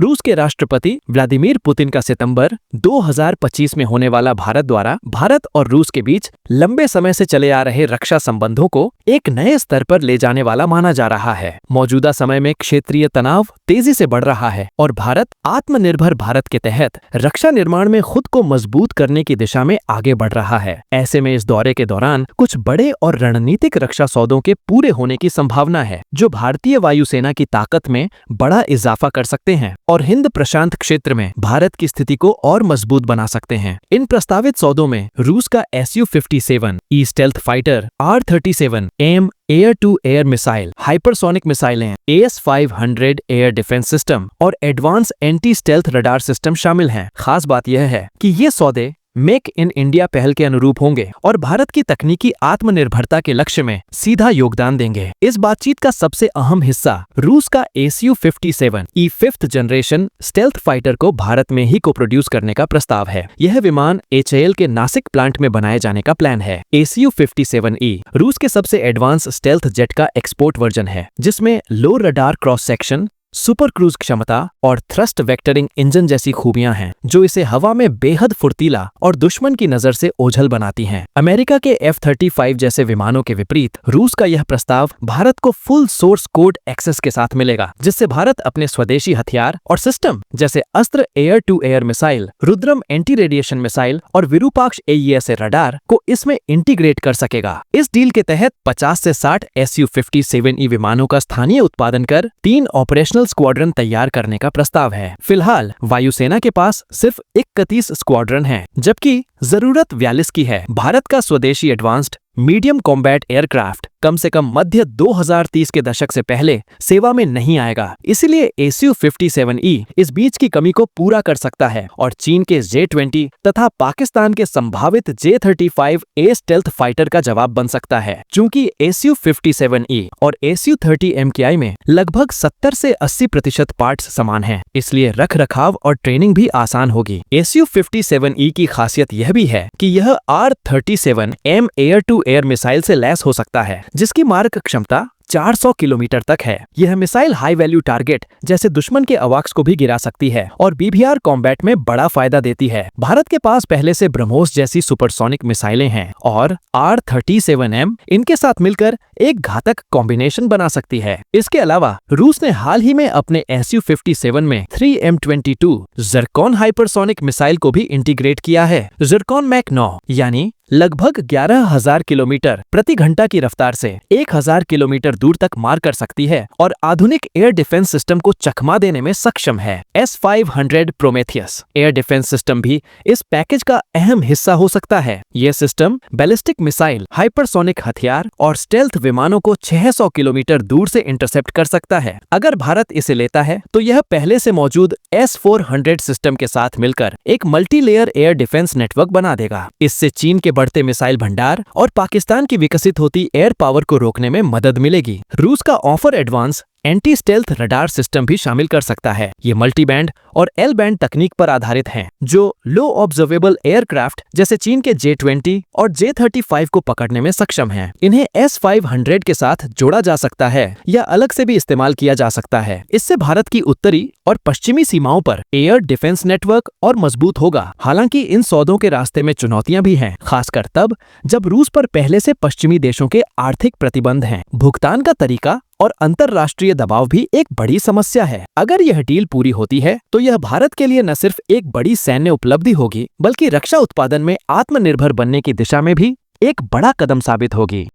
रूस के राष्ट्रपति व्लादिमीर पुतिन का सितंबर 2025 में होने वाला भारत और रूस के बीच लंबे समय से चले आ रहे रक्षा संबंधों को एक नए स्तर पर ले जाने वाला माना जा रहा है। मौजूदा समय में क्षेत्रीय तनाव तेजी से बढ़ रहा है और भारत आत्मनिर्भर भारत के तहत रक्षा निर्माण में खुद को मजबूत करने की दिशा में आगे बढ़ रहा है। ऐसे में इस दौरे के दौरान कुछ बड़े और रणनीतिक रक्षा सौदों के पूरे होने की संभावना है, जो भारतीय वायुसेना की ताकत में बड़ा इजाफा कर सकते हैं और हिंद प्रशांत क्षेत्र में भारत की स्थिति को और मजबूत बना सकते हैं। इन प्रस्तावित सौदों में रूस का Su-57 E stealth fighter, R-37M air to air missile, hypersonic मिसाइलें, AS-500 एयर डिफेंस सिस्टम और advance anti stealth radar system शामिल हैं। खास बात यह है कि ये सौदे मेक इन इंडिया पहल के अनुरूप होंगे और भारत की तकनीकी आत्मनिर्भरता के लक्ष्य में सीधा योगदान देंगे। इस बातचीत का सबसे अहम हिस्सा रूस का Su-57 ई 5th जनरेशन स्टेल्थ फाइटर को भारत में ही को प्रोड्यूस करने का प्रस्ताव है। यह विमान HAL के नासिक प्लांट में बनाए जाने का प्लान है। Su-57E रूस के सबसे एडवांस स्टेल्थ जेट का एक्सपोर्ट वर्जन है, जिसमें low radar cross section, super cruise क्षमता और थ्रस्ट वेक्टरिंग इंजन जैसी खूबियां हैं, जो इसे हवा में बेहद फुर्तीला और दुश्मन की नजर से ओझल बनाती हैं। अमेरिका के F-35 जैसे विमानों के विपरीत रूस का यह प्रस्ताव भारत को फुल सोर्स कोड एक्सेस के साथ मिलेगा, जिससे भारत अपने स्वदेशी हथियार और सिस्टम जैसे Astra air to air missile, Rudram anti radiation missile और विरूपाक्ष AESA रडार को इसमें इंटीग्रेट कर सकेगा। इस डील के तहत 50 से 60 Su-57E विमानों का स्थानीय उत्पादन कर 3 ऑपरेशनल स्क्वाड्रन तैयार करने का प्रस्ताव है। फिलहाल वायुसेना के पास सिर्फ 31 स्क्वाड्रन हैं, जबकि जरूरत 42 की है। भारत का स्वदेशी एडवांस्ड मीडियम कॉम्बैट एयरक्राफ्ट कम से कम मध्य 2030 के दशक से पहले सेवा में नहीं आएगा, इसलिए Su-57E इस बीच की कमी को पूरा कर सकता है और चीन के J-20 तथा पाकिस्तान के संभावित J-35A स्टेल्थ फाइटर का जवाब बन सकता है। चूंकि Su-57E और Su-30MKI में लगभग 70 से 80% पार्ट्स समान हैं, इसलिए रख रखाव और ट्रेनिंग भी आसान होगी। Su-57E की खासियत यह भी है कि यह R-37M air to air missile से लैस हो सकता है, जिसकी मारक क्षमता 400 किलोमीटर तक है। यह मिसाइल हाई वैल्यू टारगेट जैसे दुश्मन के अवाक्स को भी गिरा सकती है और BBR कॉम्बैट में बड़ा फायदा देती है। भारत के पास पहले से ब्रह्मोस जैसी सुपरसोनिक मिसाइलें हैं और R-37M इनके साथ मिलकर एक घातक कॉम्बिनेशन बना सकती है। इसके अलावा रूस ने हाल ही में अपने Su-57 में 3M22 ज़िरकॉन हाइपरसोनिक मिसाइल को भी इंटीग्रेट किया है। ज़िरकॉन मैक 9 यानी लगभग 11,000 किलोमीटर प्रति घंटा की रफ्तार से 1,000 किलोमीटर दूर तक मार कर सकती है और आधुनिक एयर डिफेंस सिस्टम को चकमा देने में सक्षम है। S-500 Prometheus air defence system भी इस पैकेज का अहम हिस्सा हो सकता है। यह सिस्टम बैलिस्टिक मिसाइल, हाइपरसोनिक हथियार और स्टेल्थ विमानों को 600 किलोमीटर दूर से इंटरसेप्ट कर सकता है। अगर भारत इसे लेता है तो यह पहले से मौजूद S-400 सिस्टम के साथ मिलकर एक multi layer air defence network बना देगा। इससे चीन के बढ़ते मिसाइल भंडार और पाकिस्तान की विकसित होती एयर पावर को रोकने में मदद मिलेगी। रूस का offer advance anti stealth radar system भी शामिल कर सकता है। ये मल्टी बैंड और L बैंड तकनीक पर आधारित हैं, जो लो ऑब्जर्वेबल एयरक्राफ्ट जैसे चीन के J-20 और J-35 को पकड़ने में सक्षम हैं। इन्हें S-500 के साथ जोड़ा जा सकता है या अलग से भी इस्तेमाल किया जा सकता है। इससे भारत की उत्तरी और पश्चिमी सीमाओं पर एयर डिफेंस नेटवर्क और मजबूत होगा। हालांकि इन सौदों के रास्ते में चुनौतियां भी हैं, खासकर तब जब रूस पर पहले से पश्चिमी देशों के आर्थिक प्रतिबंध हैं। भुगतान का तरीका और अंतरराष्ट्रीय दबाव भी एक बड़ी समस्या है। अगर यह डील पूरी होती है तो यह भारत के लिए न सिर्फ एक बड़ी सैन्य उपलब्धि होगी, बल्कि रक्षा उत्पादन में आत्मनिर्भर बनने की दिशा में भी एक बड़ा कदम साबित होगी।